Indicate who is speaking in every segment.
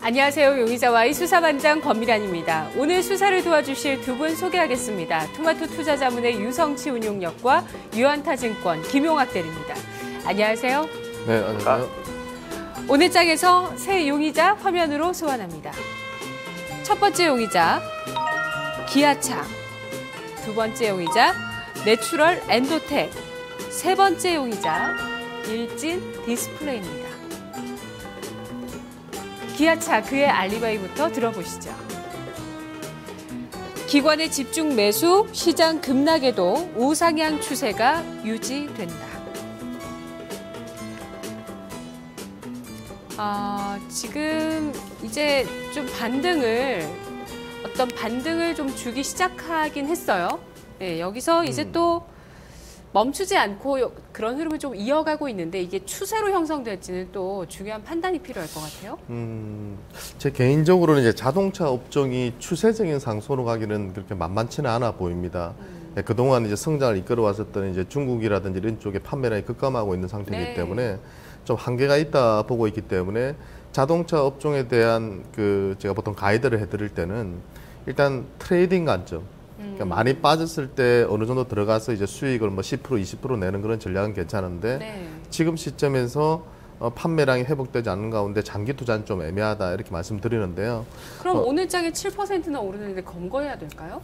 Speaker 1: 안녕하세요. 용의자와의 수사반장 권미란입니다. 오늘 수사를 도와주실 두 분 소개하겠습니다. 토마토 투자자문의 유성치 운용역과 유한타증권 김용학 대리입니다. 안녕하세요.
Speaker 2: 네, 안녕하세요.
Speaker 1: 오늘 장에서 새 용의자 화면으로 소환합니다. 첫 번째 용의자 기아차, 두 번째 용의자 내추럴 엔도텍, 세 번째 용의자 일진 디스플레이입니다. 기아차 그의 알리바이부터 들어보시죠. 기관의 집중 매수, 시장 급락에도 우상향 추세가 유지된다. 지금 이제 좀 어떤 반등을 좀 주기 시작하긴 했어요. 네, 여기서 이제 또 멈추지 않고 그런 흐름을 좀 이어가고 있는데 이게 추세로 형성될지는 또 중요한 판단이 필요할 것 같아요.
Speaker 2: 제 개인적으로는 이제 자동차 업종이 추세적인 상승으로 가기는 그렇게 만만치는 않아 보입니다. 네, 그동안 이제 성장을 이끌어왔었던 이제 중국이라든지 이런 쪽에 판매량이 급감하고 있는 상태이기
Speaker 1: 네.
Speaker 2: 때문에 좀 한계가 있다 보고 있기 때문에 자동차 업종에 대한 제가 보통 가이드를 해드릴 때는 일단 트레이딩 관점. 그러니까 많이 빠졌을 때 어느 정도 들어가서 이제 수익을 뭐 10%, 20% 내는 그런 전략은 괜찮은데
Speaker 1: 네.
Speaker 2: 지금 시점에서 판매량이 회복되지 않는 가운데 장기 투자는 좀 애매하다 이렇게 말씀드리는데요.
Speaker 1: 그럼 오늘 장에 7%나 오르는데 검거해야 될까요?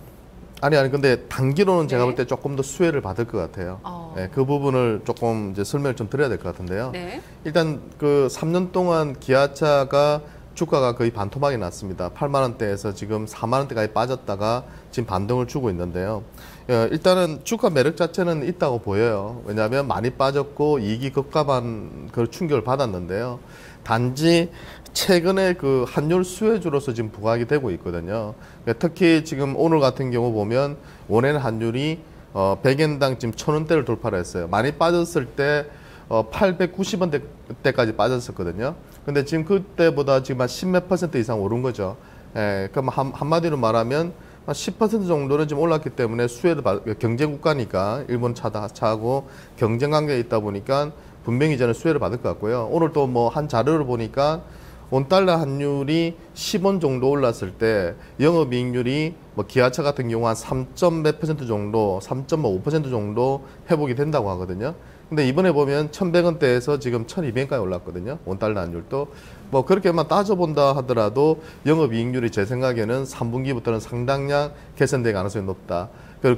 Speaker 2: 아니 근데 단기로는 제가
Speaker 1: 네.
Speaker 2: 볼 때 조금 더 수혜를 받을 것 같아요. 네, 그 부분을 조금 이제 설명을 좀 드려야 될 것 같은데요.
Speaker 1: 네.
Speaker 2: 일단 3년 동안 기아차가 주가가 거의 반토막이 났습니다. 8만 원대에서 지금 4만 원대까지 빠졌다가 지금 반등을 주고 있는데요. 일단은 주가 매력 자체는 있다고 보여요. 왜냐하면 많이 빠졌고 이익이 급감한 그 충격을 받았는데요. 단지 최근에 환율 수혜주로서 지금 부각이 되고 있거든요. 특히 지금 오늘 같은 경우 보면 원엔 환율이 100엔당 지금 1,000원대를 돌파를 했어요. 많이 빠졌을 때 890원대까지 빠졌었거든요. 근데 지금 그때보다 지금 한 10몇 % 이상 오른 거죠. 그럼 한마디로 말하면 한 10% 정도는 지금 올랐기 때문에 수혜를 경쟁 국가니까 일본 차고 경쟁 관계에 있다 보니까 분명히 저는 수혜를 받을 것 같고요. 오늘 또 한 자료를 보니까 원달러 환율이 10원 정도 올랐을 때 영업이익률이 기아차 같은 경우 한 3몇 % 정도, 3.5% 정도 회복이 된다고 하거든요. 근데 이번에 보면 1,100원대에서 지금 1,200원까지 올랐거든요. 원달러 환율도. 그렇게만 따져본다 하더라도 영업이익률이 제 생각에는 3분기부터는 상당량 개선될 가능성이 높다.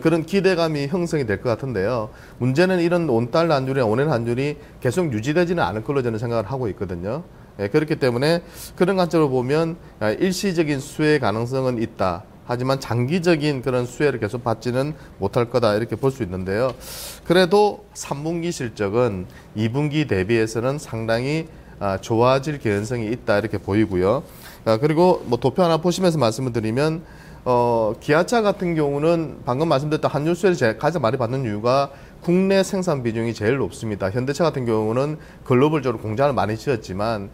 Speaker 2: 그런 기대감이 형성이 될 것 같은데요. 문제는 이런 원달러 환율이나 원엔 환율이 계속 유지되지는 않을 걸로 저는 생각을 하고 있거든요. 그렇기 때문에 그런 관점으로 보면 일시적인 수혜 가능성은 있다. 하지만 장기적인 그런 수혜를 계속 받지는 못할 거다 이렇게 볼 수 있는데요. 그래도 3분기 실적은 2분기 대비해서는 상당히 좋아질 개연성이 있다 이렇게 보이고요. 그리고 도표 하나 보시면서 말씀을 드리면 기아차 같은 경우는 방금 말씀드렸던 환율 수혜를 가장 많이 받는 이유가 국내 생산 비중이 제일 높습니다. 현대차 같은 경우는 글로벌적으로 공장을 많이 지었지만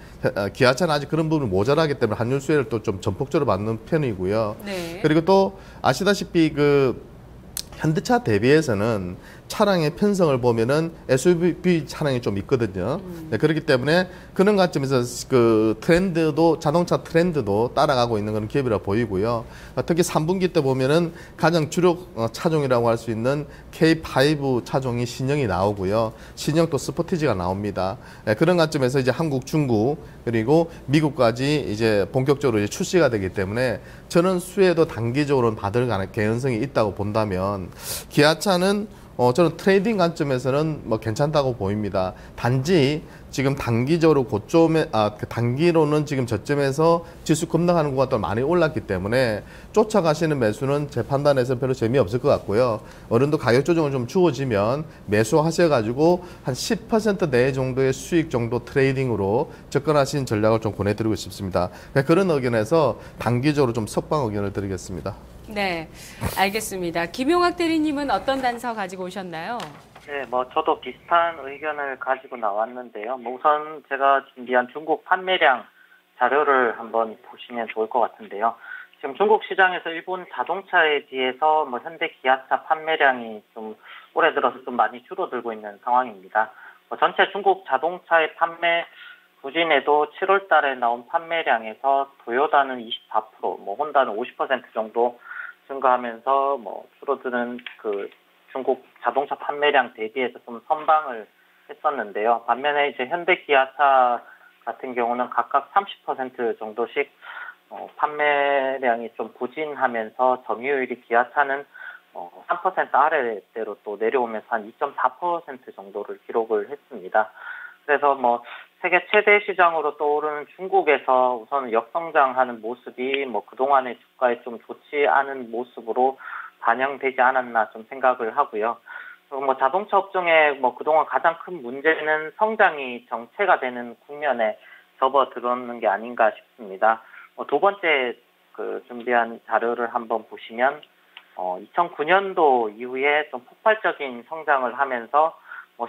Speaker 2: 기아차는 아직 그런 부분이 모자라기 때문에 환율 수혜를 또 좀 전폭적으로 받는 편이고요.
Speaker 1: 네.
Speaker 2: 그리고 또 아시다시피 현대차 대비해서는 차량의 편성을 보면은 SUV 차량이 좀 있거든요. 네, 그렇기 때문에 그런 관점에서 자동차 트렌드도 따라가고 있는 그런 기업이라 보이고요. 특히 3분기 때 보면은 가장 주력 차종이라고 할 수 있는 K5 차종이 신형이 나오고요. 신형 또 스포티지가 나옵니다. 네, 그런 관점에서 이제 한국, 중국 그리고 미국까지 이제 본격적으로 이제 출시가 되기 때문에 저는 수혜도 단기적으로는 받을 개연성이 있다고 본다면 기아차는 저는 트레이딩 관점에서는 괜찮다고 보입니다. 단지 지금 단기적으로 단기로는 지금 저점에서 지수 급락하는 것과 또 많이 올랐기 때문에 쫓아가시는 매수는 제 판단에서 별로 재미없을 것 같고요. 어느 정도 가격 조정을 좀 주어지면 매수하셔가지고 한 10% 내 정도의 수익 정도 트레이딩으로 접근하시는 전략을 좀 권해드리고 싶습니다. 그런 의견에서 단기적으로 좀 석방 의견을 드리겠습니다.
Speaker 1: 네, 알겠습니다. 김용학 대리님은 어떤 단서 가지고 오셨나요?
Speaker 3: 네, 저도 비슷한 의견을 가지고 나왔는데요. 우선 제가 준비한 중국 판매량 자료를 한번 보시면 좋을 것 같은데요. 지금 중국 시장에서 일본 자동차에 비해서 현대 기아차 판매량이 좀 올해 들어서 좀 많이 줄어들고 있는 상황입니다. 전체 중국 자동차의 판매 부진해도 7월 달에 나온 판매량에서 토요타는 24%, 뭐 혼다는 50% 정도 증가하면서 뭐 줄어드는 그 중국 자동차 판매량 대비해서 좀 선방을 했었는데요. 반면에 이제 현대 기아차 같은 경우는 각각 30% 정도씩 판매량이 좀 부진하면서 점유율이 기아차는 3% 아래대로 또 내려오면서 한 2.4% 정도를 기록을 했습니다. 그래서 뭐 세계 최대 시장으로 떠오르는 중국에서 우선 역성장하는 모습이 뭐 그동안의 주가에 좀 좋지 않은 모습으로 반영되지 않았나 좀 생각을 하고요. 그리고 뭐 자동차 업종의 뭐 그동안 가장 큰 문제는 성장이 정체가 되는 국면에 접어들었는 게 아닌가 싶습니다. 두 번째 그 준비한 자료를 한번 보시면 2009년도 이후에 좀 폭발적인 성장을 하면서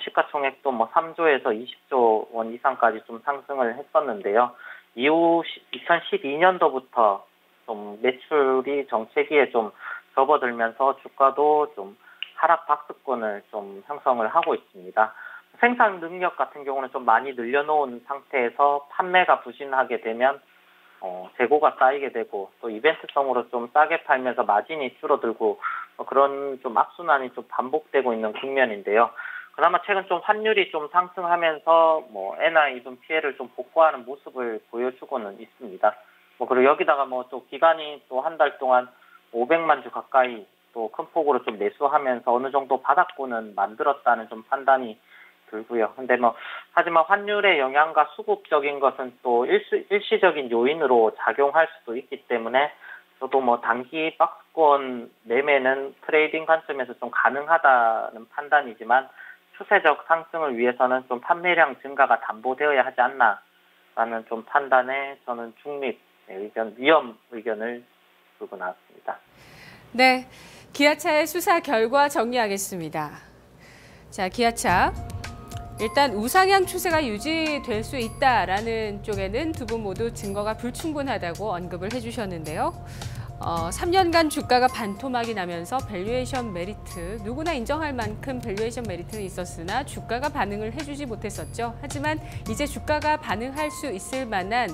Speaker 3: 시가총액도 3조에서 20조 원 이상까지 좀 상승을 했었는데요. 이후 2012년도부터 좀 매출이 정체기에 좀 접어들면서 주가도 좀 하락 박스권을 좀 형성을 하고 있습니다. 생산 능력 같은 경우는 좀 많이 늘려놓은 상태에서 판매가 부진하게 되면 재고가 쌓이게 되고 또 이벤트성으로 좀 싸게 팔면서 마진이 줄어들고 그런 좀 악순환이 좀 반복되고 있는 국면인데요. 그나마 최근 좀 환율이 좀 상승하면서 엔화 이동 피해를 좀 복구하는 모습을 보여주고는 있습니다. 그리고 여기다가 또 기간이 또 한 달 동안 500만 주 가까이 또 큰 폭으로 좀 매수하면서 어느 정도 바닥권은 만들었다는 좀 판단이 들고요. 근데 하지만 환율의 영향과 수급적인 것은 또 일시적인 요인으로 작용할 수도 있기 때문에 저도 단기 박스권 매매는 트레이딩 관점에서 좀 가능하다는 판단이지만 추세적 상승을 위해서는 좀 판매량 증가가 담보되어야 하지 않나라는 좀 판단에 저는 중립 의견, 위험 의견을 들고 나왔습니다.
Speaker 1: 네, 기아차의 수사 결과 정리하겠습니다. 자, 기아차. 일단 우상향 추세가 유지될 수 있다라는 쪽에는 두 분 모두 증거가 불충분하다고 언급을 해주셨는데요. 3년간 주가가 반토막이 나면서 밸류에이션 메리트, 누구나 인정할 만큼 밸류에이션 메리트는 있었으나 주가가 반응을 해주지 못했었죠. 하지만 이제 주가가 반응할 수 있을 만한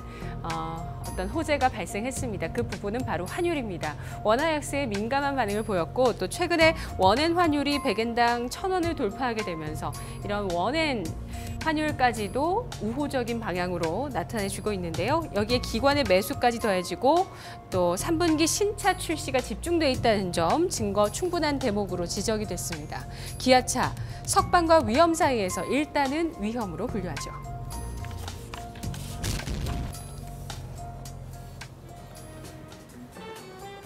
Speaker 1: 어떤 호재가 발생했습니다. 그 부분은 바로 환율입니다. 원화 약세에 민감한 반응을 보였고 또 최근에 원엔 환율이 100엔당 1,000원을 돌파하게 되면서 이런 원엔 환율까지도 우호적인 방향으로 나타내주고 있는데요. 여기에 기관의 매수까지 더해지고 또 3분기 신차 출시가 집중돼 있다는 점 증거 충분한 대목으로 지적이 됐습니다. 기아차, 석방과 위험 사이에서 일단은 위험으로 분류하죠.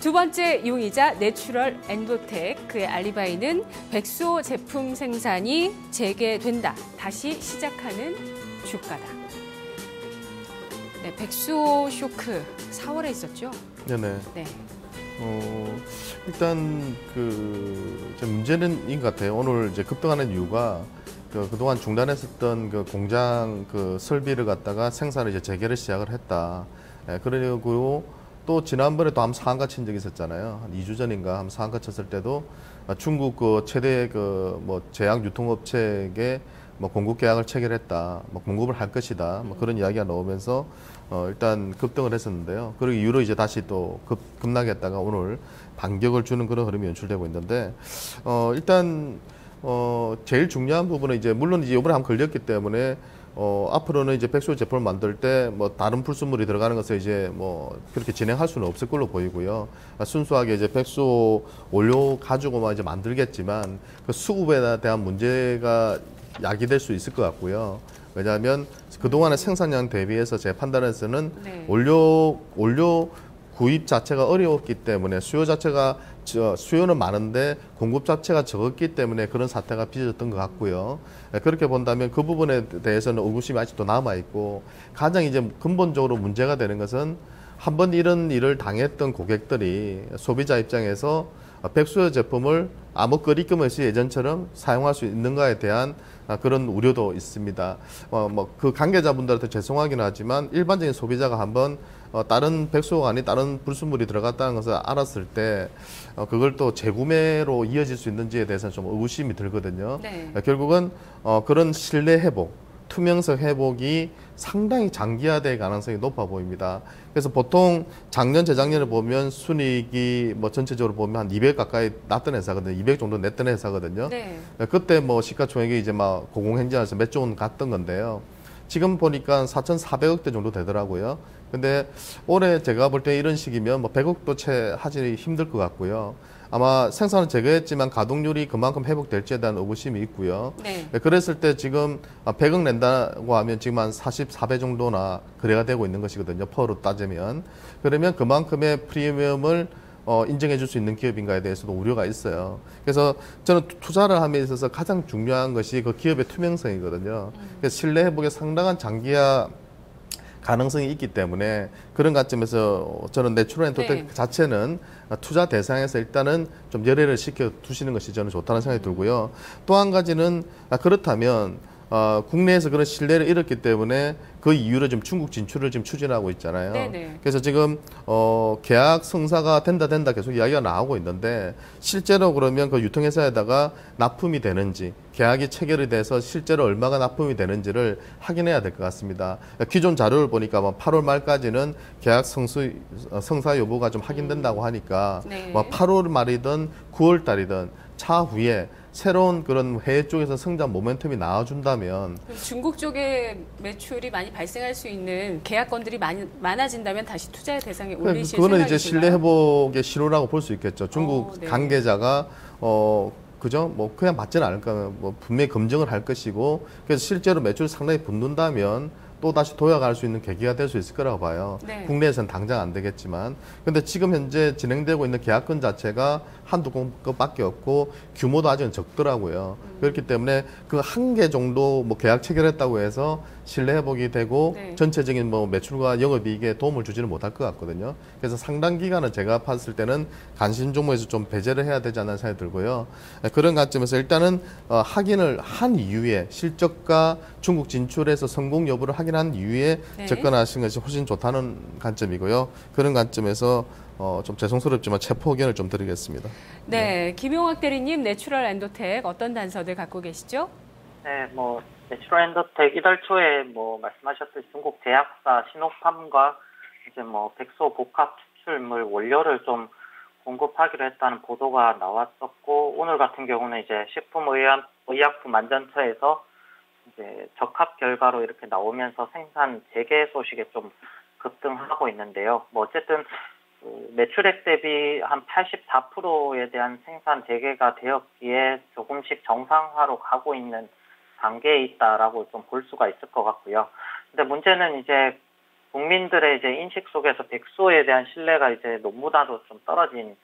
Speaker 1: 두 번째 용의자 내추럴 엔도텍, 그의 알리바이는 백수호 제품 생산이 재개된다. 다시 시작하는 주가다. 네, 백수호 쇼크 4월에 있었죠?
Speaker 2: 네네.
Speaker 1: 네.
Speaker 2: 일단 문제는 인 것 같아요. 오늘 이제 급등하는 이유가 그동안 중단했었던 그 공장 설비를 갖다가 생산을 이제 재개를 시작을 했다. 그러고 또 지난번에 또 한번 상한가 친 적이 있었잖아요. 한 2주 전인가 한번 상한가 쳤을 때도 중국 최대 제약 유통업체에게 공급 계약을 체결했다. 공급을 할 것이다. 그런 이야기가 나오면서 일단 급등을 했었는데요. 그리고 이후로 이제 다시 또 급락했다가 오늘 반격을 주는 그런 흐름이 연출되고 있는데 일단 제일 중요한 부분은 이제 물론 이제 이번에 한번 걸렸기 때문에 앞으로는 이제 백수호 제품을 만들 때 다른 불순물이 들어가는 것을 이제 그렇게 진행할 수는 없을 걸로 보이고요. 순수하게 이제 백수호 원료 가지고만 이제 만들겠지만 그 수급에 대한 문제가 야기될 수 있을 것 같고요. 왜냐하면 그동안의 생산량 대비해서 제 판단에서는
Speaker 1: 네.
Speaker 2: 원료 구입 자체가 어려웠기 때문에 수요는 많은데 공급 자체가 적었기 때문에 그런 사태가 빚어졌던 것 같고요. 그렇게 본다면 그 부분에 대해서는 의구심이 아직도 남아 있고 가장 이제 근본적으로 문제가 되는 것은 한번 이런 일을 당했던 고객들이 소비자 입장에서 백수호 제품을 아무 거리낌 없이 예전처럼 사용할 수 있는가에 대한 그런 우려도 있습니다. 그 관계자분들한테 죄송하긴 하지만 일반적인 소비자가 한번 다른 백수호가 아닌 다른 불순물이 들어갔다는 것을 알았을 때 그걸 또 재구매로 이어질 수 있는지에 대해서는 좀 의구심이 들거든요.
Speaker 1: 네.
Speaker 2: 결국은 그런 신뢰 회복, 투명성 회복이 상당히 장기화될 가능성이 높아 보입니다. 그래서 보통 작년, 재작년에 보면 순이익이 뭐 전체적으로 보면 한 200 가까이 났던 회사거든요. 200 정도 냈던 회사거든요.
Speaker 1: 네.
Speaker 2: 그때 뭐 시가총액이 이제 막 고공행진해서 몇 조 원 갔던 건데요. 지금 보니까 4,400억대 정도 되더라고요. 근데 올해 제가 볼 때 이런 시기면 뭐 100억도 채 하기 힘들 것 같고요. 아마 생산은 제거했지만 가동률이 그만큼 회복될지에 대한 의구심이 있고요.
Speaker 1: 네.
Speaker 2: 그랬을 때 지금 100억 낸다고 하면 지금 한 44배 정도나 거래가 되고 있는 것이거든요. 퍼로 따지면. 그러면 그만큼의 프리미엄을 인정해 줄 수 있는 기업인가에 대해서도 우려가 있어요. 그래서 저는 투자를 함에 있어서 가장 중요한 것이 그 기업의 투명성이거든요. 그래서 신뢰 회복에 상당한 장기화 가능성이 있기 때문에 그런 관점에서 저는 내추럴 엔터테인
Speaker 1: 네.
Speaker 2: 자체는 투자 대상에서 일단은 좀 열애를 시켜 두시는 것이 저는 좋다는 생각이 들고요. 또 한 가지는 그렇다면 국내에서 그런 신뢰를 잃었기 때문에 그 이유로 지금 중국 진출을 지금 추진하고 있잖아요.
Speaker 1: 네네.
Speaker 2: 그래서 지금 계약 성사가 된다 계속 이야기가 나오고 있는데 실제로 그러면 그 유통회사에다가 납품이 되는지 계약이 체결이 돼서 실제로 얼마가 납품이 되는지를 확인해야 될 것 같습니다. 기존 자료를 보니까 8월 말까지는 계약 성사 여부가 좀 확인된다고 하니까
Speaker 1: 네.
Speaker 2: 8월 말이든 9월 달이든 차후에 새로운 그런 해외 쪽에서 성장 모멘텀이 나와준다면
Speaker 1: 중국 쪽에 매출이 많이 발생할 수 있는 계약건들이 많아진다면 다시 투자의 대상에 올리실
Speaker 2: 그거는
Speaker 1: 생각이신가요?
Speaker 2: 이제 신뢰 회복의 신호라고 볼 수 있겠죠. 중국
Speaker 1: 네.
Speaker 2: 관계자가 그죠? 뭐 그냥 받지는 않을 거면 뭐 분명히 검증을 할 것이고 그래서 실제로 매출 상당히 붙는다면 또 다시 도약할 수 있는 계기가 될 수 있을 거라고 봐요.
Speaker 1: 네.
Speaker 2: 국내에서는 당장 안 되겠지만, 근데 지금 현재 진행되고 있는 계약건 자체가 한두 건밖에 없고 규모도 아직은 적더라고요. 그렇기 때문에 그 한 개 정도 뭐 계약 체결했다고 해서 신뢰 회복이 되고
Speaker 1: 네.
Speaker 2: 전체적인 뭐 매출과 영업이익에 도움을 주지는 못할 것 같거든요. 그래서 상당 기간은 제가 봤을 때는 관심 종목에서 좀 배제를 해야 되지 않나 생각이 들고요. 그런 관점에서 일단은 확인을 한 이후에 실적과 중국 진출에서 성공 여부를 확인한 이후에
Speaker 1: 네.
Speaker 2: 접근하시는 것이 훨씬 좋다는 관점이고요. 그런 관점에서 좀 죄송스럽지만 체포 의견을 좀 드리겠습니다.
Speaker 1: 네, 김용학 대리님, 내추럴 엔도텍 어떤 단서들 갖고 계시죠?
Speaker 3: 네, 뭐 내추럴 엔더텍 이달 초에 뭐 말씀하셨듯이 중국 제약사 시노팜과 이제 뭐 백소 복합 추출물 원료를 좀 공급하기로 했다는 보도가 나왔었고 오늘 같은 경우는 이제 식품의약품 안전처에서 이제 적합 결과로 이렇게 나오면서 생산 재개 소식에 좀 급등하고 있는데요. 뭐 어쨌든 매출액 대비 한 84%에 대한 생산 재개가 되었기에 조금씩 정상화로 가고 있는 단계에 있다라고 좀 볼 수가 있을 것 같고요. 근데 문제는 이제 국민들의 이제 인식 속에서 백소에 대한 신뢰가 이제 너무나도 좀 떨어진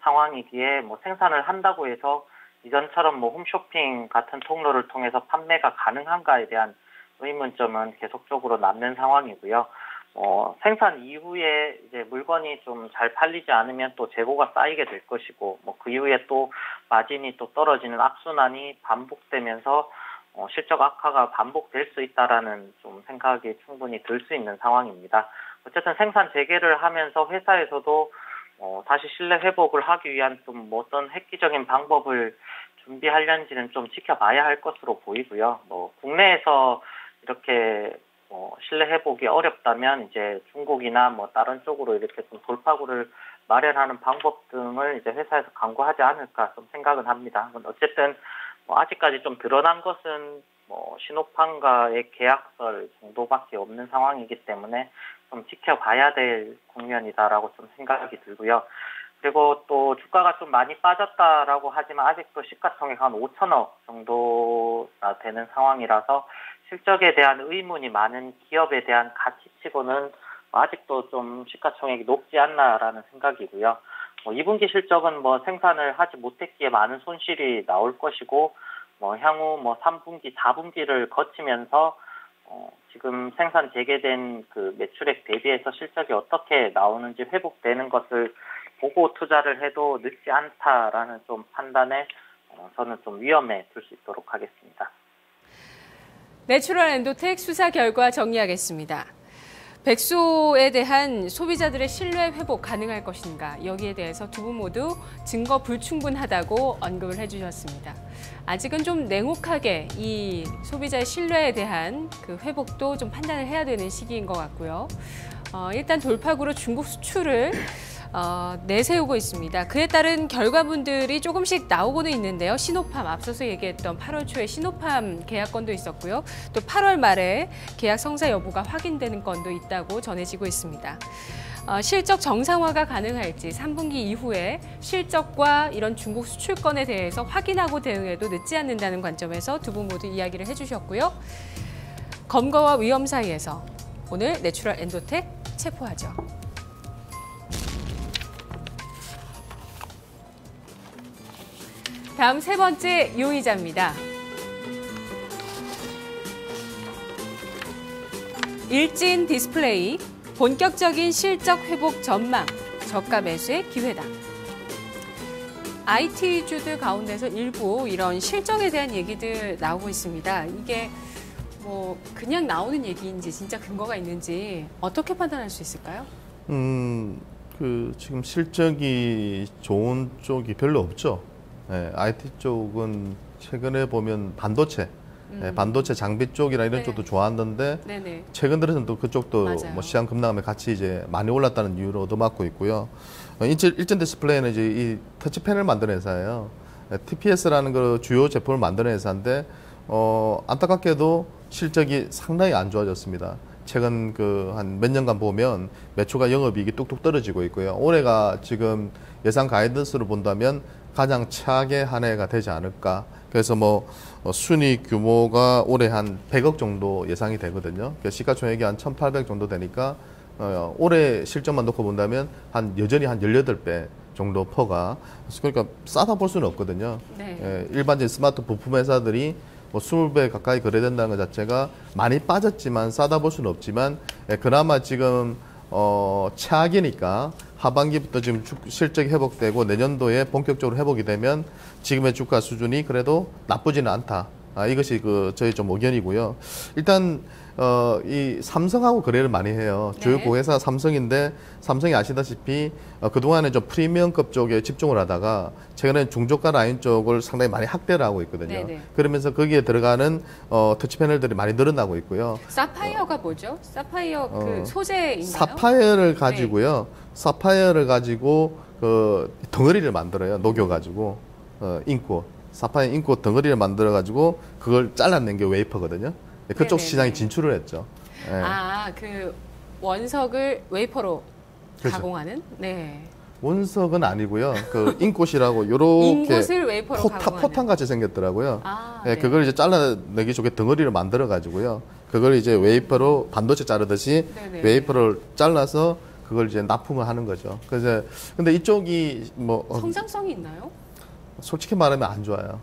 Speaker 3: 상황이기에 뭐 생산을 한다고 해서 이전처럼 뭐 홈쇼핑 같은 통로를 통해서 판매가 가능한가에 대한 의문점은 계속적으로 남는 상황이고요. 생산 이후에 이제 물건이 좀 잘 팔리지 않으면 또 재고가 쌓이게 될 것이고, 뭐 그 이후에 또 마진이 또 떨어지는 악순환이 반복되면서 실적 악화가 반복될 수 있다라는 좀 생각이 충분히 들 수 있는 상황입니다. 어쨌든 생산 재개를 하면서 회사에서도 다시 신뢰 회복을 하기 위한 좀 어떤 획기적인 방법을 준비하려는지는 좀 지켜봐야 할 것으로 보이고요. 뭐 국내에서 이렇게 신뢰 회복이 어렵다면 이제 중국이나 뭐 다른 쪽으로 이렇게 좀 돌파구를 마련하는 방법 등을 이제 회사에서 강구하지 않을까 좀 생각은 합니다. 어쨌든 아직까지 좀 드러난 것은 시노팜과의 계약설 정도밖에 없는 상황이기 때문에 좀 지켜봐야 될 국면이다라고 좀 생각이 들고요. 그리고 또 주가가 좀 많이 빠졌다라고 하지만 아직도 시가총액 한 5천억 정도나 되는 상황이라서 실적에 대한 의문이 많은 기업에 대한 가치치고는 아직도 좀 시가총액이 높지 않나라는 생각이고요. 2분기 실적은 생산을 하지 못했기에 많은 손실이 나올 것이고, 향후 3분기, 4분기를 거치면서 지금 생산 재개된 그 매출액 대비해서 실적이 어떻게 나오는지 회복되는 것을 보고 투자를 해도 늦지 않다라는 좀 판단에 저는 좀 위험해 둘 수 있도록 하겠습니다.
Speaker 1: 내추럴 엔도텍 수사 결과 정리하겠습니다. 백소에 대한 소비자들의 신뢰 회복 가능할 것인가, 여기에 대해서 두 분 모두 증거 불충분하다고 언급을 해주셨습니다. 아직은 좀 냉혹하게 이 소비자의 신뢰에 대한 그 회복도 좀 판단을 해야 되는 시기인 것 같고요. 일단 돌파구로 중국 수출을 내세우고 있습니다. 그에 따른 결과분들이 조금씩 나오고는 있는데요. 시노팜, 앞서서 얘기했던 8월 초에 시노팜 계약건도 있었고요. 또 8월 말에 계약 성사 여부가 확인되는 건도 있다고 전해지고 있습니다. 실적 정상화가 가능할지 3분기 이후에 실적과 이런 중국 수출건에 대해서 확인하고 대응해도 늦지 않는다는 관점에서 두 분 모두 이야기를 해주셨고요. 검거와 위험 사이에서 오늘 내추럴 엔도텍 체포하죠. 다음 세 번째 용의자입니다. 일진 디스플레이, 본격적인 실적 회복 전망, 저가 매수의 기회다. IT주들 가운데서 일부 이런 실적에 대한 얘기들 나오고 있습니다. 이게 뭐 그냥 나오는 얘기인지 진짜 근거가 있는지 어떻게 판단할 수 있을까요?
Speaker 2: 지금 실적이 좋은 쪽이 별로 없죠. IT 쪽은 최근에 보면 반도체, 반도체 장비 쪽이나 이런
Speaker 1: 네.
Speaker 2: 쪽도 좋았는데
Speaker 1: 네네.
Speaker 2: 최근 들어서는 또 그쪽도
Speaker 1: 맞아요.
Speaker 2: 뭐 시장 급락하면 같이 이제 많이 올랐다는 이유로 얻어맞고 있고요. 일진 디스플레이는 이제 이 터치 패널 만드는 회사예요. TPS라는 그 주요 제품을 만드는 회사인데 안타깝게도 실적이 상당히 안 좋아졌습니다. 최근 한 몇 년간 보면 매출과 영업이익이 뚝뚝 떨어지고 있고요. 올해가 지금 예상 가이던스로 본다면 가장 최악의 한 해가 되지 않을까. 그래서 순이익 규모가 올해 한 100억 정도 예상이 되거든요. 시가총액이 한 1,800 정도 되니까 올해 실적만 놓고 본다면 여전히 한 18배 정도 퍼가. 그러니까 싸다 볼 수는 없거든요.
Speaker 1: 네.
Speaker 2: 일반적인 스마트 부품 회사들이 20배 가까이 거래된다는 것 자체가 많이 빠졌지만 싸다 볼 수는 없지만 그나마 지금 최악이니까 하반기부터 지금 실적이 회복되고 내년도에 본격적으로 회복이 되면 지금의 주가 수준이 그래도 나쁘지는 않다. 이것이 저희 좀 의견이고요. 일단 이 삼성하고 거래를 많이 해요.
Speaker 1: 네.
Speaker 2: 주요 고객사가 삼성인데 삼성이 아시다시피 그동안에 좀 프리미엄급 쪽에 집중을 하다가 최근에 중저가 라인 쪽을 상당히 많이 확대를 하고 있거든요.
Speaker 1: 네네.
Speaker 2: 그러면서 거기에 들어가는 터치 패널들이 많이 늘어나고 있고요.
Speaker 1: 사파이어가 뭐죠? 사파이어 그 소재인가요?
Speaker 2: 사파이어를 가지고요. 사파이어를 가지고 덩어리를 만들어요. 녹여가지고 인고 사파이어 인고 덩어리를 만들어가지고 그걸 잘라낸 게 웨이퍼거든요. 그쪽
Speaker 1: 네네네.
Speaker 2: 시장에 진출을 했죠.
Speaker 1: 그 원석을 웨이퍼로
Speaker 2: 그렇죠.
Speaker 1: 가공하는? 네.
Speaker 2: 원석은 아니고요. 인꽃이라고 요렇게
Speaker 1: 인곳을 웨이퍼로 가공하는.
Speaker 2: 포탄 같이 생겼더라고요.
Speaker 1: 네.
Speaker 2: 그걸 이제 잘라내기 좋게 덩어리를 만들어 가지고요. 그걸 이제 웨이퍼로 반도체 자르듯이
Speaker 1: 네네.
Speaker 2: 웨이퍼를 잘라서 그걸 이제 납품을 하는 거죠. 그래서 근데 이쪽이
Speaker 1: 성장성이 있나요?
Speaker 2: 솔직히 말하면 안 좋아요.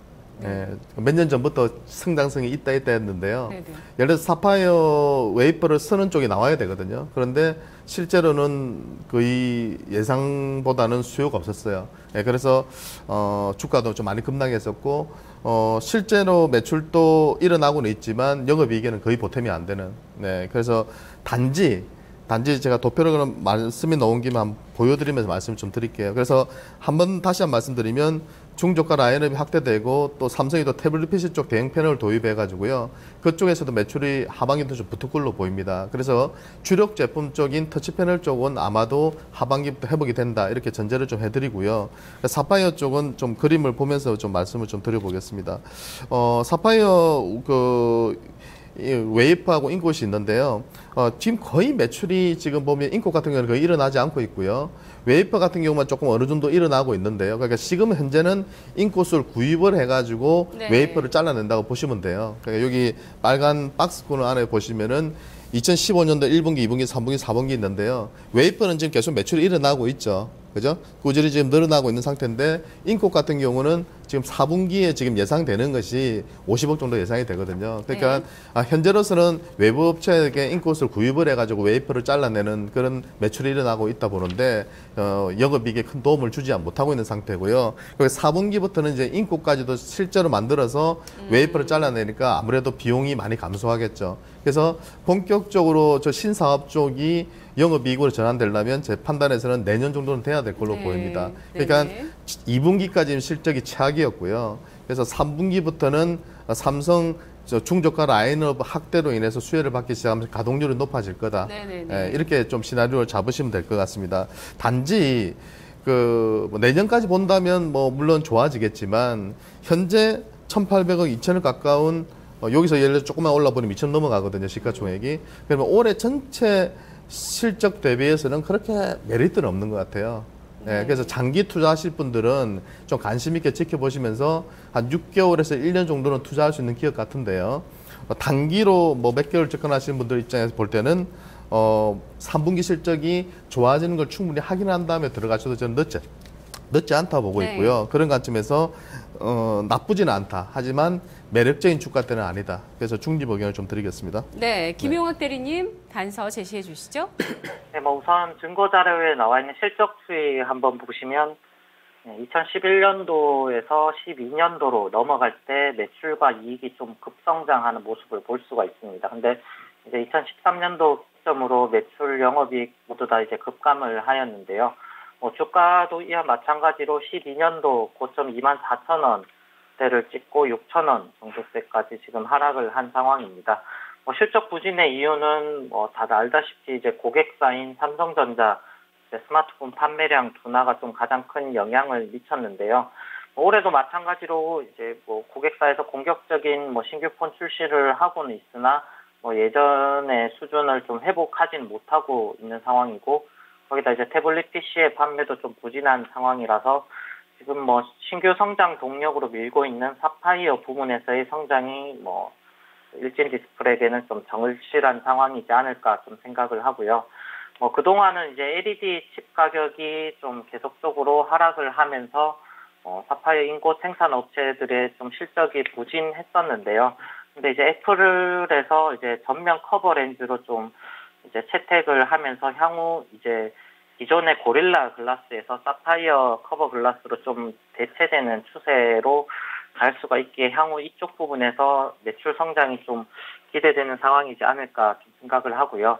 Speaker 2: 몇 년 전부터 성장성이 있다 했는데요.
Speaker 1: 네네.
Speaker 2: 예를 들어서 사파이어 웨이퍼를 쓰는 쪽이 나와야 되거든요. 그런데 실제로는 거의 예상보다는 수요가 없었어요. 그래서 주가도 좀 많이 급락했었고 실제로 매출도 일어나고는 있지만 영업이익에는 거의 보탬이 안 되는. 그래서 단지 제가 도표로 말씀이 나온 김에 한번 보여드리면서 말씀을 좀 드릴게요. 그래서 다시 한번 말씀드리면 중저가 라인업이 확대되고 또 삼성이 또 태블릿 PC 쪽 대형 패널을 도입해가지고요. 그쪽에서도 매출이 하반기부터 좀 붙을 걸로 보입니다. 그래서 주력 제품 쪽인 터치 패널 쪽은 아마도 하반기부터 회복이 된다. 이렇게 전제를 좀 해드리고요. 사파이어 쪽은 좀 그림을 보면서 좀 말씀을 좀 드려보겠습니다. 사파이어 웨이퍼하고 인꽃이 있는데요. 지금 거의 매출이 지금 보면 인꽃 같은 경우는 거의 일어나지 않고 있고요. 웨이퍼 같은 경우만 조금 어느 정도 일어나고 있는데요. 그러니까 지금 현재는 인꽃을 구입을 해가지고
Speaker 1: 네.
Speaker 2: 웨이퍼를 잘라낸다고 보시면 돼요. 그러니까 여기 빨간 박스 코너 안에 보시면은 2015년도 1분기, 2분기, 3분기, 4분기 있는데요. 웨이퍼는 지금 계속 매출이 일어나고 있죠. 그죠? 꾸준히 지금 늘어나고 있는 상태인데 인꽃 같은 경우는 지금 4분기에 지금 예상되는 것이 50억 정도 예상이 되거든요. 그러니까 현재로서는 외부 업체에게 인꽃을 구입을 해가지고 웨이퍼를 잘라내는 그런 매출이 일어나고 있다 보는데 영업이익에 큰 도움을 주지 못하고 있는 상태고요. 그리고 4분기부터는 이제 인꽃까지도 실제로 만들어서 웨이퍼를 잘라내니까 아무래도 비용이 많이 감소하겠죠. 그래서 본격적으로 저 신사업 쪽이 영업이익으로 전환되려면 제 판단에서는 내년 정도는 돼야 될 걸로
Speaker 1: 네.
Speaker 2: 보입니다. 그러니까
Speaker 1: 네네.
Speaker 2: 2분기까지는 실적이 최악이었고요. 그래서 3분기부터는 삼성 중저가 라인업 확대로 인해서 수혜를 받기 시작하면서 가동률이 높아질 거다.
Speaker 1: 네네네.
Speaker 2: 이렇게 좀 시나리오를 잡으시면 될 것 같습니다. 단지 뭐 내년까지 본다면 뭐 물론 좋아지겠지만 현재 1,800억, 2,000억 가까운 여기서 예를 들어 조금만 올라버리면 2,000 넘어가거든요. 시가총액이. 그러면 올해 전체 실적 대비해서는 그렇게 메리트는 없는 것 같아요. 그래서 장기 투자하실 분들은 좀 관심 있게 지켜보시면서 한 6개월에서 1년 정도는 투자할 수 있는 기업 같은데요. 단기로 뭐 몇 개월 접근하시는 분들 입장에서 볼 때는 3분기 실적이 좋아지는 걸 충분히 확인한 다음에 들어가셔도 저는 늦지 않다 보고
Speaker 1: 네.
Speaker 2: 있고요. 그런 관점에서 나쁘지는 않다. 하지만 매력적인 주가대는 아니다. 그래서 중립 의견을 좀 드리겠습니다.
Speaker 1: 네, 김용학 대리님 단서 제시해 주시죠.
Speaker 3: 네, 뭐 우선 증거 자료에 나와 있는 실적 추이 한번 보시면 2011년도에서 12년도로 넘어갈 때 매출과 이익이 좀 급성장하는 모습을 볼 수가 있습니다. 근데 이제 2013년도 기점으로 매출, 영업이익 모두 다 이제 급감을 하였는데요. 뭐 주가도 이와 마찬가지로 12년도 고점 24,000원대를 찍고 6,000원 정도대까지 지금 하락을 한 상황입니다. 뭐 실적 부진의 이유는 뭐 다들 알다시피 이제 고객사인 삼성전자 스마트폰 판매량 둔화가 좀 가장 큰 영향을 미쳤는데요. 올해도 마찬가지로 이제 뭐 고객사에서 공격적인 뭐 신규 폰 출시를 하고는 있으나 뭐 예전의 수준을 좀 회복하진 못하고 있는 상황이고, 거기다 이제 태블릿 PC의 판매도 좀 부진한 상황이라서 지금 뭐 신규 성장 동력으로 밀고 있는 사파이어 부문에서의 성장이 뭐 일진 디스플레이에게는 좀 정실한 상황이지 않을까 좀 생각을 하고요. 뭐 그동안은 이제 LED 칩 가격이 좀 계속적으로 하락을 하면서 사파이어 인고 생산 업체들의 좀 실적이 부진했었는데요. 근데 이제 애플에서 이제 전면 커버 렌즈로 좀 이제 채택을 하면서 향후 이제 기존의 고릴라 글라스에서 사파이어 커버 글라스로 좀 대체되는 추세로 갈 수가 있기에 향후 이쪽 부분에서 매출 성장이 좀 기대되는 상황이지 않을까 좀 생각을 하고요.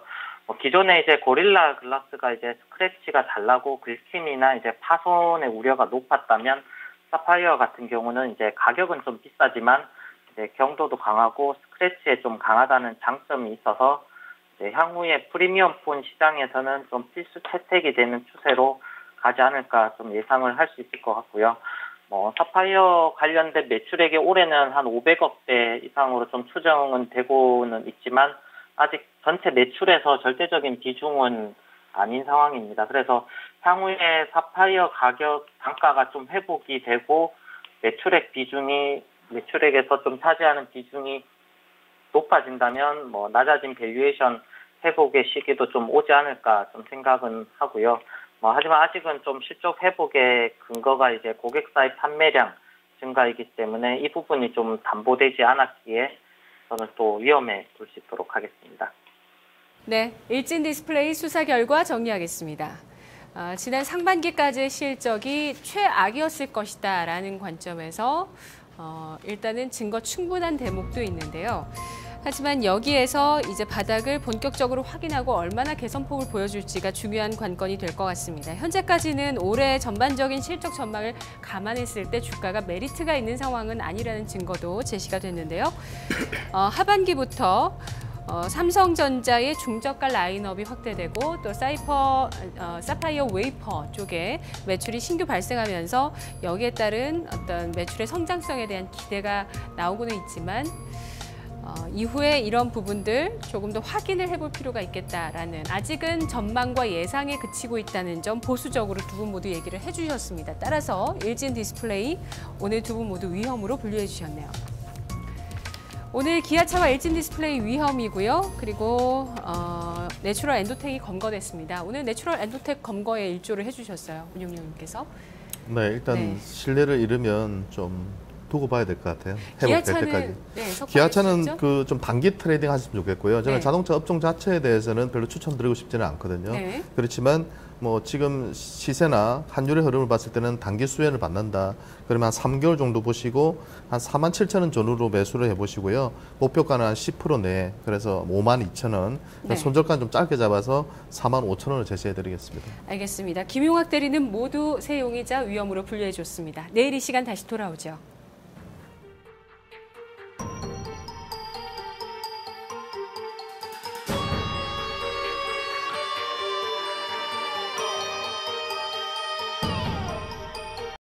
Speaker 3: 기존에 이제 고릴라 글라스가 이제 스크래치가 잘 나고 긁힘이나 이제 파손의 우려가 높았다면 사파이어 같은 경우는 이제 가격은 좀 비싸지만 이제 경도도 강하고 스크래치에 좀 강하다는 장점이 있어서 이제 향후에 프리미엄 폰 시장에서는 좀 필수 채택이 되는 추세로 가지 않을까 좀 예상을 할 수 있을 것 같고요. 사파이어 관련된 매출액이 올해는 한 500억대 이상으로 좀 추정은 되고는 있지만 아직 전체 매출에서 절대적인 비중은 아닌 상황입니다. 그래서 향후에 사파이어 가격 단가가 좀 회복이 되고 매출액에서 좀 차지하는 비중이 높아진다면 낮아진 밸류에이션 회복의 시기도 좀 오지 않을까 좀 생각은 하고요. 하지만 아직은 좀 실적 회복의 근거가 이제 고객사의 판매량 증가이기 때문에 이 부분이 좀 담보되지 않았기에 저는 또 위험해 볼 수 있도록 하겠습니다.
Speaker 1: 네, 일진 디스플레이 수사 결과 정리하겠습니다. 지난 상반기까지의 실적이 최악이었을 것이다라는 관점에서 일단은 증거 충분한 대목도 있는데요. 하지만 여기에서 이제 바닥을 본격적으로 확인하고 얼마나 개선폭을 보여줄지가 중요한 관건이 될 것 같습니다. 현재까지는 올해 전반적인 실적 전망을 감안했을 때 주가가 메리트가 있는 상황은 아니라는 증거도 제시가 됐는데요. 하반기부터 삼성전자의 중저가 라인업이 확대되고 또 사파이어 웨이퍼 쪽에 매출이 신규 발생하면서 여기에 따른 어떤 매출의 성장성에 대한 기대가 나오고는 있지만 이후에 이런 부분들 조금 더 확인을 해볼 필요가 있겠다라는, 아직은 전망과 예상에 그치고 있다는 점 보수적으로 두 분 모두 얘기를 해주셨습니다. 따라서 일진 디스플레이 오늘 두 분 모두 위험으로 분류해 주셨네요. 오늘 기아차와 일진 디스플레이 위험이고요. 그리고 내추럴 엔도텍이 검거됐습니다. 오늘 내추럴 엔도텍 검거에 일조를 해주셨어요. 운용님께서.
Speaker 2: 네, 일단 신뢰를 잃으면 좀 두고 봐야 될 것 같아요. 회복될 때까지. 기아차는 그 좀 단기 트레이딩 하시면 좋겠고요. 저는 자동차 업종 자체에 대해서는 별로 추천드리고 싶지는 않거든요. 그렇지만 뭐 지금 시세나 환율의 흐름을 봤을 때는 단기 수혜를 받는다. 그러면 한 3개월 정도 보시고 한 47,000원 전후로 매수를 해보시고요. 목표가는 한 10% 내에 그래서 52,000원.
Speaker 1: 네.
Speaker 2: 손절가는 좀 짧게 잡아서 45,000원을 제시해드리겠습니다.
Speaker 1: 알겠습니다. 김용학 대리는 모두 세용이자 위험으로 분류해줬습니다. 내일 이 시간 다시 돌아오죠.